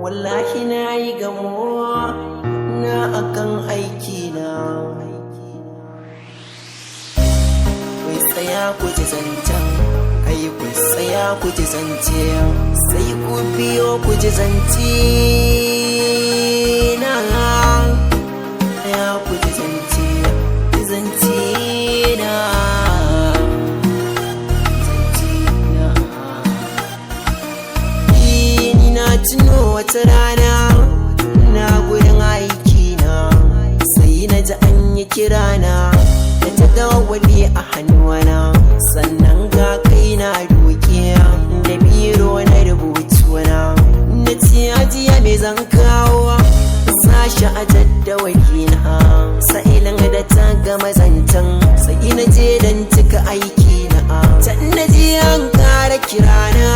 wallahi na yi gamuwa na akan aiki na. Wai tsaya ku ji zancen, ai ku tsaya ku ji zance, sai ku biyo ku ji zance na. Tsaya ku ji zance, zance na. Tuno wata rana na gurin aiki na, sai na ji an yi kirana da ta dawali a hannuwana, sannan ga kai na doke da biro na rubutuna. Na ce ajiya me zan kawo sashi a jaddawali na, sa'ilin da ta gama zancen sai na je don cika aiki na. Can na je an kara kirana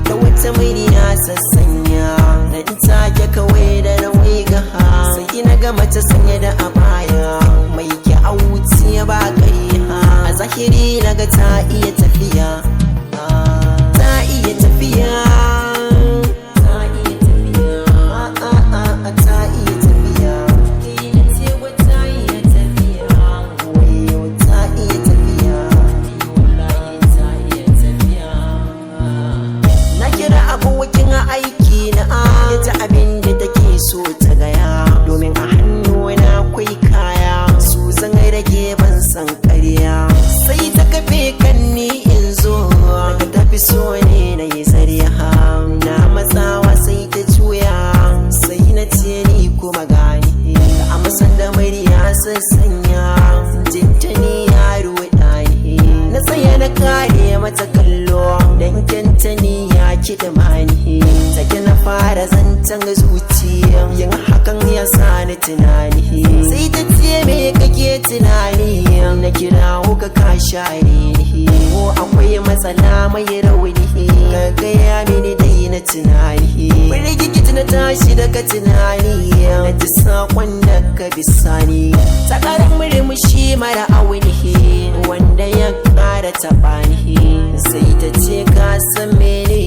da wata murya sassanya, nan take kawai da na waiga sai na ga mace sanye da abaya mai kyauci ba ƙarya. A zahiri na ga ta iya tafiya, ta iya tafiya, ta iya tafiya, ta iya tafiya. Ina ce wa ta iya tafiya, wayo ta iya tafiya, wallahi ta iya tafiya. Na kira abokin aiki na ya ji abin da take so ta gaya, domin a hannuna akwai kaya su zan rage ban san ƙarya. Sai ta kafe kan ni in zo, daga tafi so ne na yi zariya, na matsawa sai ta juya, sai na ce ni kuma gani da amsan da murya sassanya, jinta ni yaro ɗani. Na tsaya na kare mata kallo don kyanta ni ya kiɗa mani, take na fara zancen zuciya, yin hakan ya sa ni tunani. Sai ta ce me kake tunani, na kira ka ka share ni, ko akwai matsala mai rauni ka gaya mini dai na tunani. Firgigit na tashi daga tunani, na ji saƙon da ka bisani, ta ƙarin murmushi mara auni wanda ya ƙara taɓa ni. Sai ta ce ka san mene,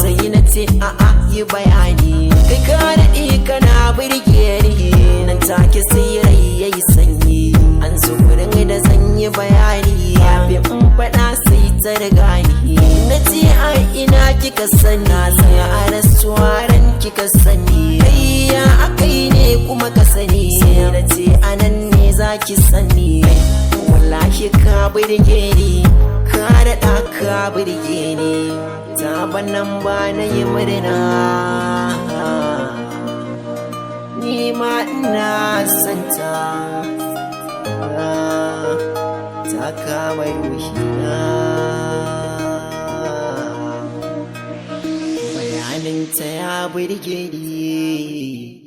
sai na ce a'a yi bayani, kai ka daɗe kana birge ni. Nan take sai rai yayi sanyi, an zo gurin da zan yi bayani, yafi in faɗa sai ta riga ni. Na ce a ina kika sani, sai a restaurant kika sani, ya akai ne kuma ka sani. Sai na ce anan ne zaki sani, wallahi ka birge ni, ka daɗa ka birge ni, ta bannan ba na yi murna, ni ma ina santa, ta kama ruhina. Bayaninta ya birge ni.